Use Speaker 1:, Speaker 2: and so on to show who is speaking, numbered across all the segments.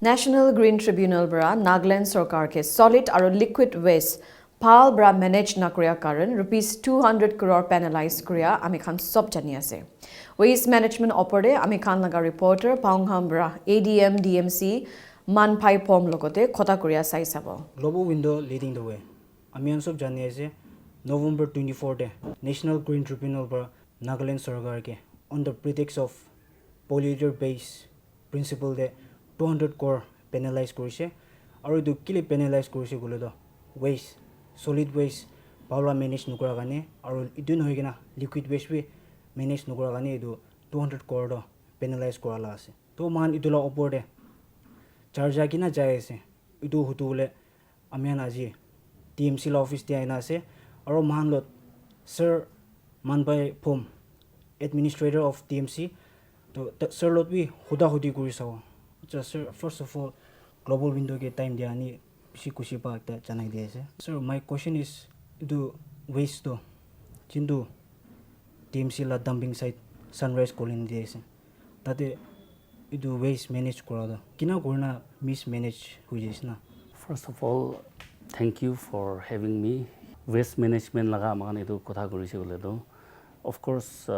Speaker 1: National Green Tribunal bra Nagaland sarkar ke solid aro liquid waste phal bra manage na kriya karan rupees 200 crore penalize kriya ami khan sob jani ase. Waste management opore ami khan laga reporter Paungham bra ADM DMC Manpai Phom logote khota kriya sai sabo.
Speaker 2: Global window leading the way. Ami sob jani ase November 24 de National Green Tribunal bra Nagaland sarkar ke on the pretext of polluter based principle de 200 crore penalize korise aru edu kile penalize korise gole do waste solid waste paula manage nukra gane aru edu nohi gina liquid waste we manage nukra gane edu 200 crore do penalize korala ase to man idula opor de charge kina jai ase edu hutule amian aji TMC la office de aina ase aru man lot sir Manpai Phom administrator of TMC to sir lot we huda hudi kuri sawa. Sir, first of all, global window ke time dia ni kusi pa ta chanai dia se. Sir, my question is do waste do chindu TMC la dumping site sunrise colony dia se. Tate idu waste manage kora da. Kina korna mismanage hui jesna.
Speaker 3: First of all, thank you for having me. Waste management laga magan edu kotha korise bole do. Of course,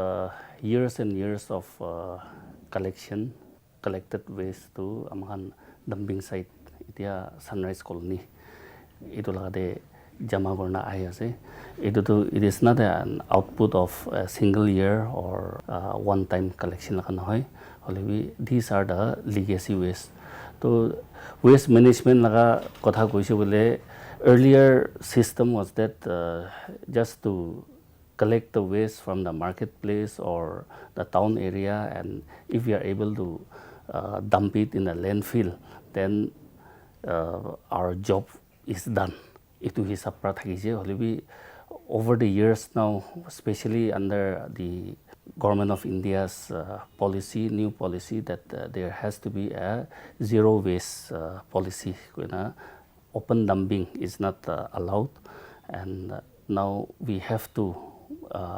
Speaker 3: years and years of collected waste to amahan dumping site itia sunrise colony itu lagade jama korna ahi ase itu to it is not an output of a single year or one time collection laga noy holebi these are the legacy waste to waste management laga kotha koise bole earlier system was that just to collect the waste from the marketplace or the town area, and if we are able to dump it in a landfill, then our job is done. Itu hisap pra thakise holebi over the years now, especially under the government of India's policy, new policy that there has to be a zero waste policy. Open dumping is not allowed, and now we have to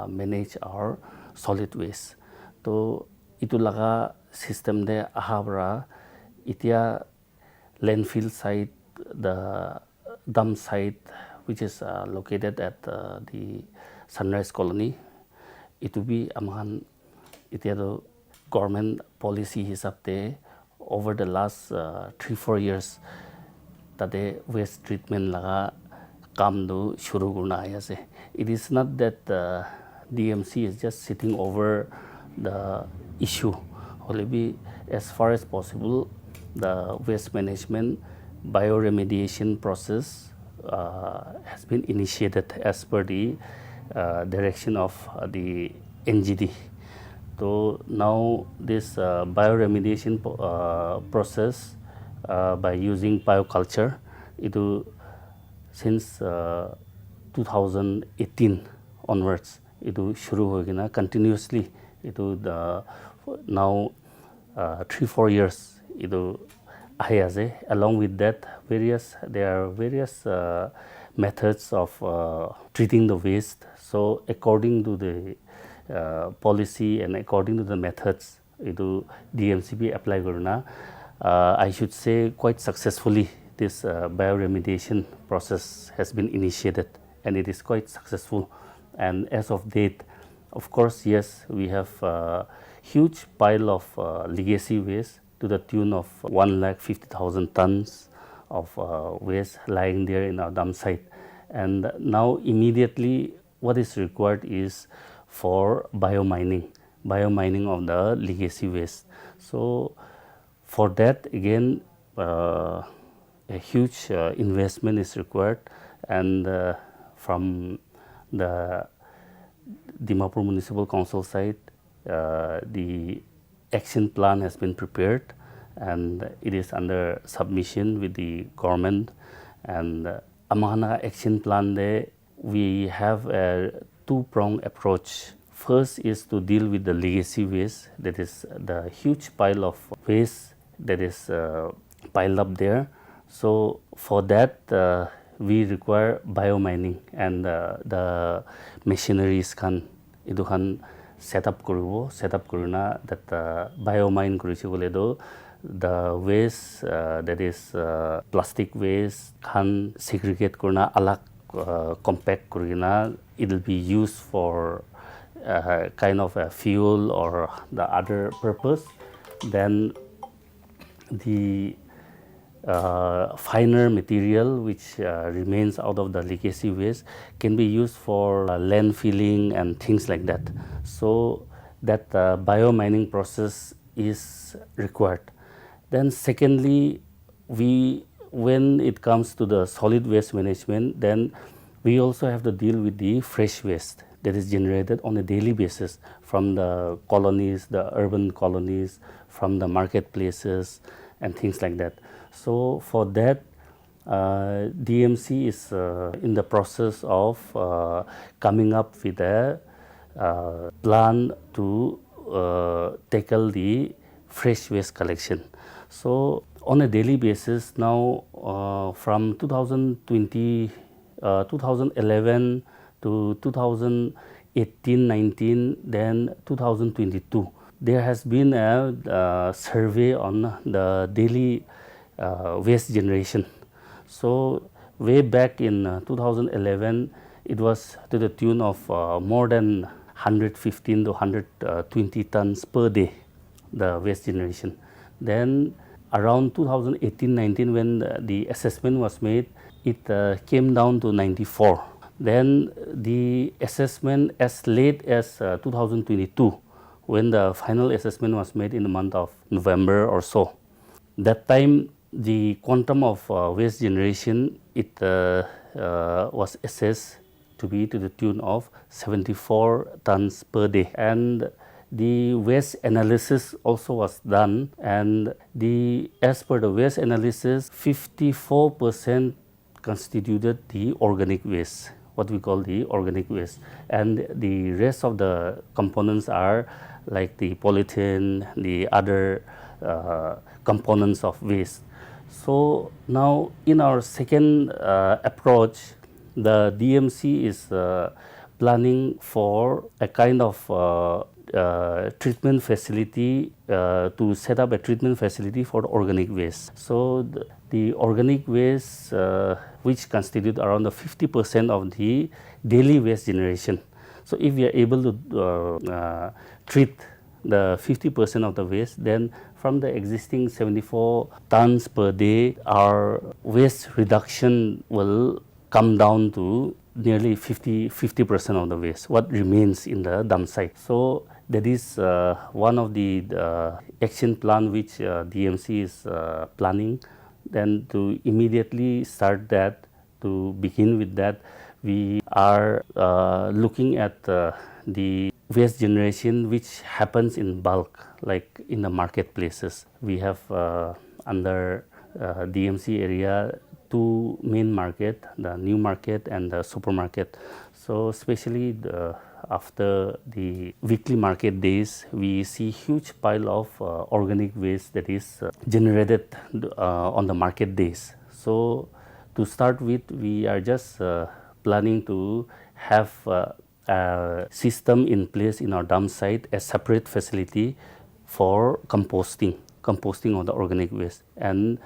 Speaker 3: manage our solid waste. So itu laga system de ahabra itia landfill site, the dump site which is located at the sunrise colony, it will be amahan itia the government policy hisab de over the last 3-4 years tate waste treatment laga kam do shuru kurna ase. It is not that DMC is just sitting over the issue. However, as far as possible, the waste management bioremediation process has been initiated as per the direction of the NGD. So now this bioremediation process by using bioculture, since 2018 onwards, itu shuru hoigina continuously itu now 3-4 years itu ahi ase. Along with that, there are various methods of treating the waste. So according to the policy and according to the methods itu DMCB apply korna, I should say quite successfully this bioremediation process has been initiated, and it is quite successful. And as of date, of course, yes, we have a huge pile of legacy waste to the tune of 150,000 tons of waste lying there in our dump site. And now immediately what is required is for biommining of the legacy waste. So for that, again, a huge investment is required, and from the Dimapur Municipal Council side, the action plan has been prepared, and it is under submission with the government. And amana action plan there, we have a two-pronged approach. First is to deal with the legacy waste, that is the huge pile of waste that is piled up there. So for that, we require biomining, and the machineries can set up korina that biomine korise bole do the waste that is plastic waste can segregate kurna alag compact kurina. It will be used for kind of a fuel or the other purpose. Then the finer material which remains out of the legacy waste can be used for landfilling and things like that. So that biomining process is required. Then secondly, when it comes to the solid waste management, then we also have to deal with the fresh waste that is generated on a daily basis from the colonies, the urban colonies, from the marketplaces and things like that. So for that, DMC is in the process of coming up with a plan to tackle the fresh waste collection. So on a daily basis now, from 2011 to 2018-19, then 2022, there has been a survey on the daily waste generation. So way back in 2011, it was to the tune of more than 115 to 120 tons per day, the waste generation. Then around 2018-19, when the assessment was made, it came down to 94. Then the assessment as late as 2022, when the final assessment was made in the month of November or so. That time, the quantum of waste generation, it was assessed to be to the tune of 74 tons per day. And the waste analysis also was done, and as per the waste analysis, 54% constituted the organic waste, what we call the organic waste, and the rest of the components are like the polythene, the other components of waste. So now in our second approach, the DMC is planning for a kind of treatment facility, to set up a treatment facility for organic waste. So the organic waste, which constitute around the 50% of the daily waste generation. So if we are able to treat the 50% of the waste, then from the existing 74 tons per day, our waste reduction will come down to nearly 50% of the waste, what remains in the dump site. So that is one of the action plan which DMC is planning. Then to immediately start that, to begin with that, we are looking at the waste generation which happens in bulk, like in the marketplaces. We have under DMC area two main market, the new market and the supermarket. So especially after the weekly market days, we see huge pile of organic waste that is generated on the market days. So to start with, we are just planning to have a system in place in our dump site, a separate facility for composting of the organic waste, and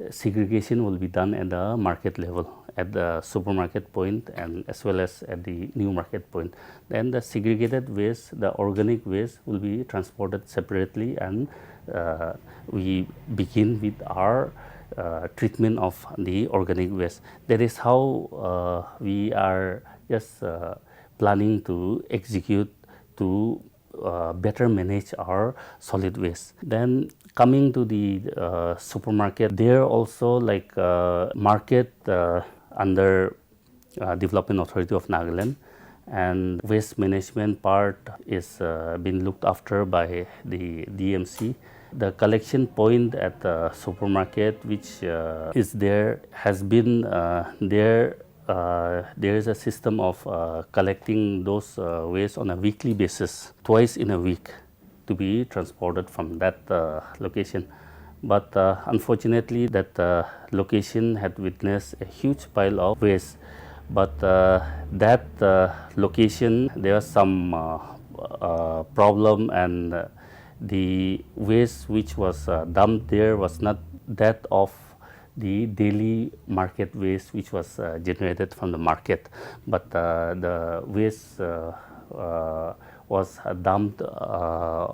Speaker 3: segregation will be done at the market level, at the supermarket point and as well as at the new market point. Then the segregated waste, the organic waste, will be transported separately, and we begin with our treatment of the organic waste. That is how we are just planning to execute to better manage our solid waste. Then coming to the supermarket, there also like market under Development Authority of Nagaland, and waste management part is being looked after by the DMC. The collection point at the supermarket which is there has been there is a system of collecting those waste on a weekly basis, twice in a week, to be transported from that location. But unfortunately, that location had witnessed a huge pile of waste. But that location, there was some problem, and the waste which was dumped there was not that of the daily market waste which was generated from the market, but the waste was dumped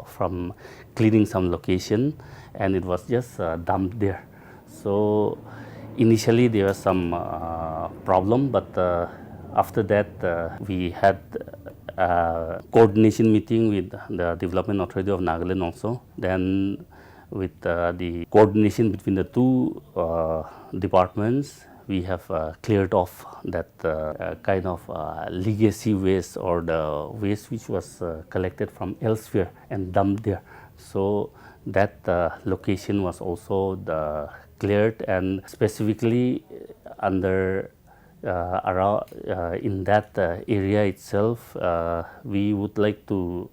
Speaker 3: from cleaning some location, and it was just dumped there. So initially there was some problem, but after that we had coordination meeting with the Development Authority of Nagaland also. Then with the coordination between the two departments, we have cleared off that kind of legacy waste or the waste which was collected from elsewhere and dumped there. So that location was also cleared, and specifically under around in that area itself, we would like to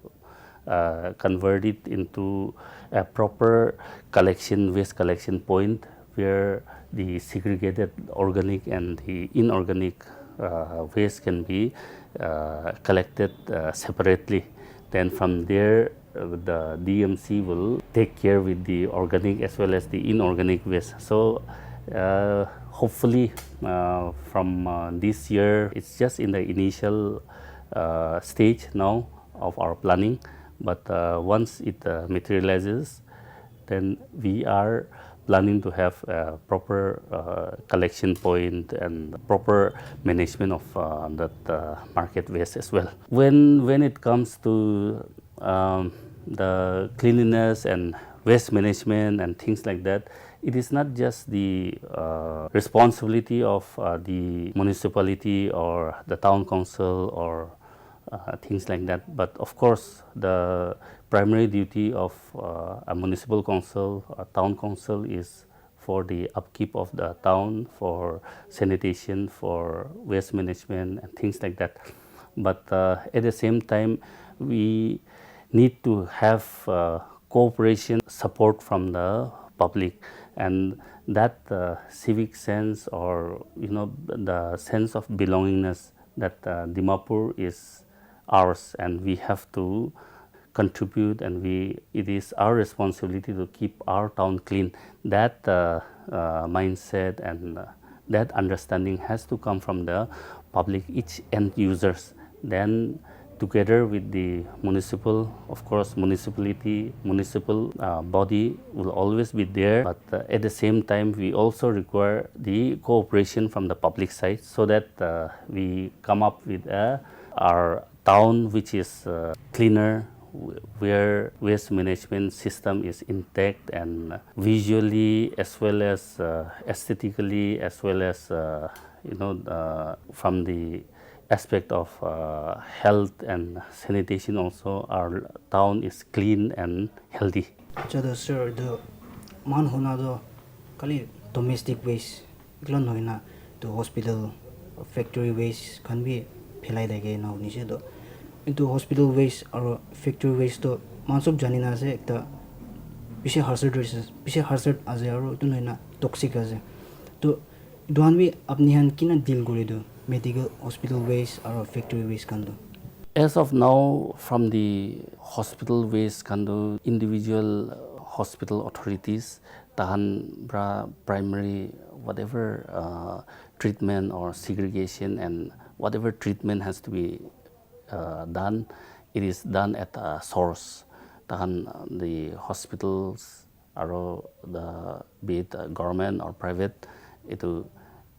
Speaker 3: convert it into a proper waste collection point where the segregated organic and the inorganic waste can be collected separately. Then from there, the DMC will take care with the organic as well as the inorganic waste. So hopefully from this year, it's just in the initial stage now of our planning, but once it materializes, then we are planning to have a proper collection point and proper management of that market waste as well. When it comes to the cleanliness and waste management and things like that, it is not just the responsibility of the municipality or the town council or things like that, but of course the primary duty of a municipal council, a town council, is for the upkeep of the town, for sanitation, for waste management and things like that. But at the same time, we need to have cooperation, support from the public, and that civic sense, or the sense of belongingness that Dimapur is ours and we have to contribute, and it is our responsibility to keep our town clean. That mindset and that understanding has to come from the public, each end users. Then together with the municipal, of course, municipal body will always be there, but at the same time we also require the cooperation from the public side, so that we come up with our town which is cleaner, where waste management system is intact, and visually as well as aesthetically, as well as from the aspect of health and sanitation also, our town is clean and healthy.
Speaker 2: Sir, the man who now kali domestic waste, iklan hoina to hospital or factory waste can be phelai dage now nishe do. Into hospital waste or factory waste to mansop janina se ekta pishe hazard ase aro to hoina toxic ase. To doan bi apni han kina deal gori do medical hospital waste or factory waste kan do.
Speaker 3: As of now, from the hospital waste kandu, individual hospital authorities tahan primary whatever treatment or segregation and whatever treatment has to be done, it is done at a source. Tahan the hospitals or the be it government or private, itu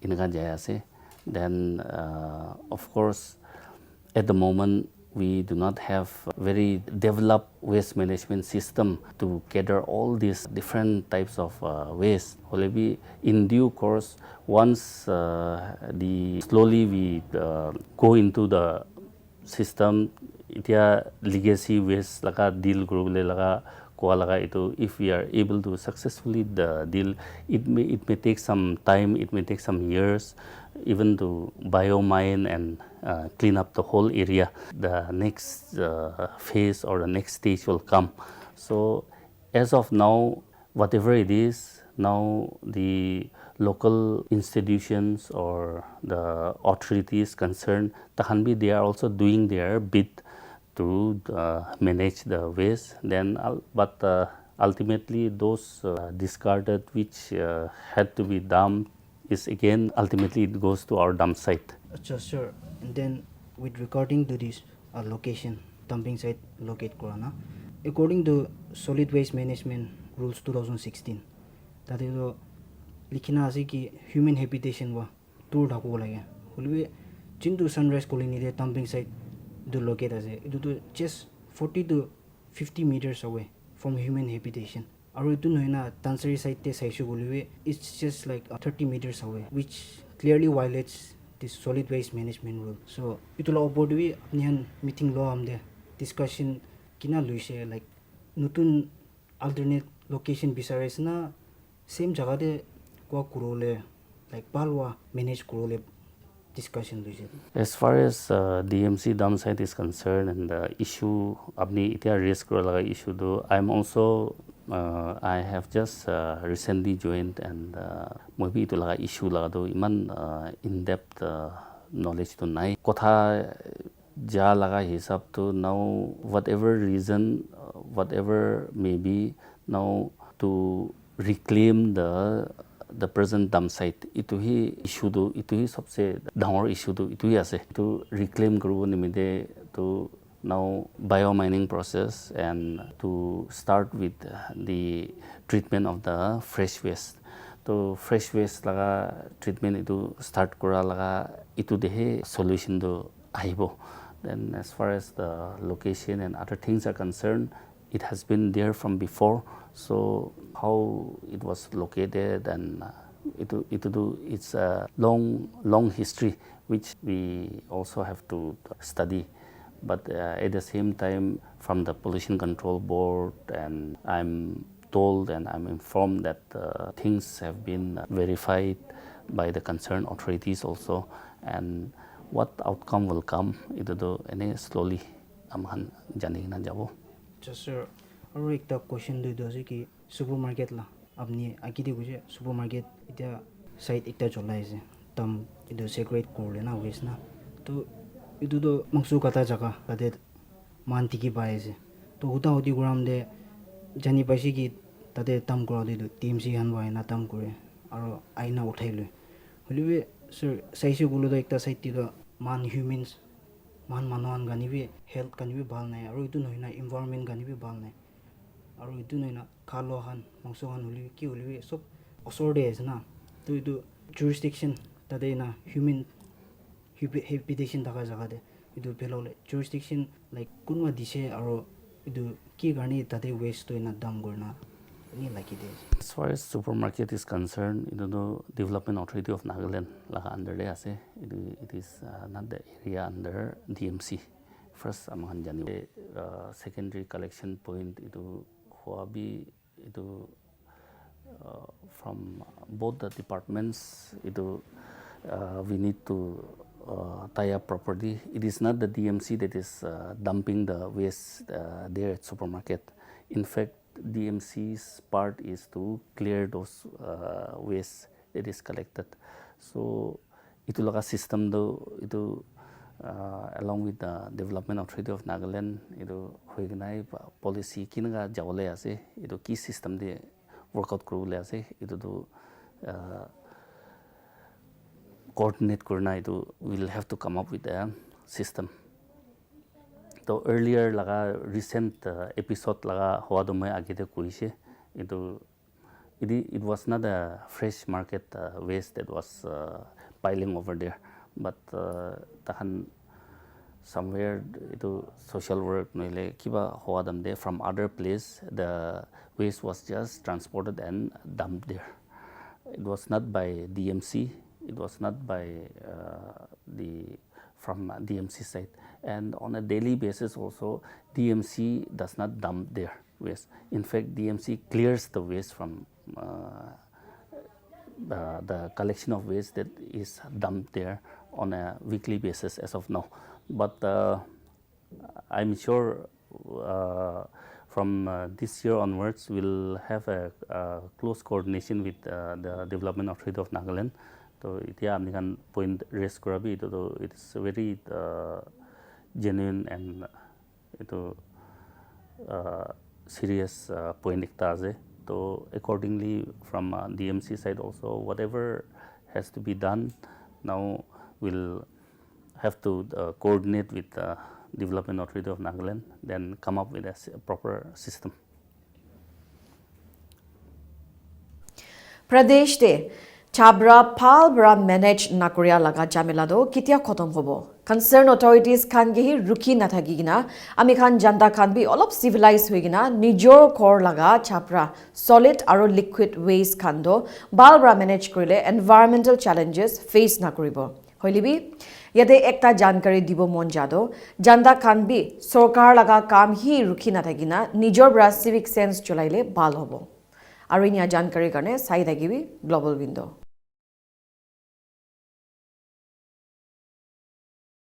Speaker 3: inaga jaya ase. Then of course, at the moment we do not have very developed waste management system to cater all these different types of waste. Only in due course, once slowly we go into the system, itia legacy waste laga deal gurule laga koa laga itu, if we are able to successfully deal, it may take some time, it may take some years, even to biomine and clean up the whole area. The next phase or the next stage will come. So as of now, whatever it is, now the local institutions or the authorities concerned, Tahanbi, they are also doing their bit to manage the waste. Then, but ultimately, those discarded which had to be dumped is again ultimately it goes to our dump site.
Speaker 2: Sir. And then with regarding to this location, dumping site locate Korana, according to Solid Waste Management Rules 2016, that is likhina ase ki human habitation wa tour dhako lage. Hulwe chintu Sunrise Colony de dumping site do locate ase. It do just 40 to 50 meters away from human habitation. Aru itu noina Tansari site te saishu goliwe it's just like 30 meters away, which clearly violates this solid waste management rule. So itula obodwi apnihan meeting law amde discussion kina luise like nutun alternate location bisares na same jaga de kwa kurole like balwa manage kurole discussion luise.
Speaker 3: As far as DMC dump site is concerned and the issue apni itia raise kura laga issue do, I'm also I have just recently joined and maybe itu laga issue laga do iman in depth knowledge to nai kotha ja laga hisab to now whatever reason whatever maybe now to reclaim the present dump site itu hi issue do itu hi sabse dangor issue do itu hi ase to reclaim kuru nimide to now biomining process and to start with the treatment of the fresh waste. So fresh waste laga treatment itu start kura laga itu dehe solution do ahibo. Then as far as the location and other things are concerned, it has been there from before. So how it was located and it's a long history which we also have to study. But at the same time, from the Pollution Control Board, and I'm told and I'm informed that things have been verified by the concerned authorities also, and what outcome will come, ito do ene slowly amahan jani na jabo.
Speaker 2: Just sir, aru ekta question do ase ki supermarket la apni akide guje supermarket ita site ekta cholai ase tam ido segregate korle na waste na to itu do mangsu kata jaga kade manti ki paise to huta hoti gram de jani paisi ki tade tam kora de TMC han wa na tam kore aro aina uthai le holiwe sir saisi gulo do ekta site ti do man humans man manuan gani bi health kan bi bal nai aro itu noina environment gani bi bal nai aro itu noina khalo han mangsu han holi ki holiwe sob osor de asna to itu jurisdiction tade na human habitation daga jaga de idu belole jurisdiction like kunwa dise aro idu ki garni tate waste to na dam gorna ni like it is.
Speaker 3: As far as supermarket is concerned, the Development Authority of Nagaland laga under de ase it is not the area under DMC. First amahan jani secondary collection point itu huabi itu from both the departments itu we need to tie up properly. It is not the DMC that is dumping the waste there at supermarket. In fact, DMC's part is to clear those waste that is collected. So, itu laga system do itu along with the Development Authority of Nagaland itu hoignai policy kinaga jawle ase itu ki system de workout kurule ase itu do coordinate kurna itu will have to come up with a system. So earlier laga recent episode laga hoa do mai agite kuise itu it was not a fresh market waste that was piling over there, but tahan somewhere itu social work noile kiba hoa dam there from other place the waste was just transported and dumped there. It was not by DMC. It was not by from DMC side, and on a daily basis also DMC does not dump their waste. In fact, DMC clears the waste from the collection of waste that is dumped there on a weekly basis as of now. But I'm sure from this year onwards we'll have a close coordination with the Development Authority of Nagaland. So itia amni kan point raise kurabi to it is very genuine and etu serious point ekta ase. So accordingly from DMC side also whatever has to be done now we'll have to coordinate with the Development Authority of Nagaland, then come up with a proper system.
Speaker 1: Pradesh de Chabra Pal Bra manage Nakuria laga Jamilado Kitia Khotom hobo. Concern authorities can gehi ruki nathagina ami khan janta khan bi olop civilized hoigina nijor kor laga chapra solid aro liquid waste khando bal bra manage korile environmental challenges face nakuribo hoilibi yate ekta jankari dibo mon jado janta khan bi sarkar laga kam hi ruki nathagina nijor bra civic sense cholaile bal hobo aro inia jankari karne sai thakibi global window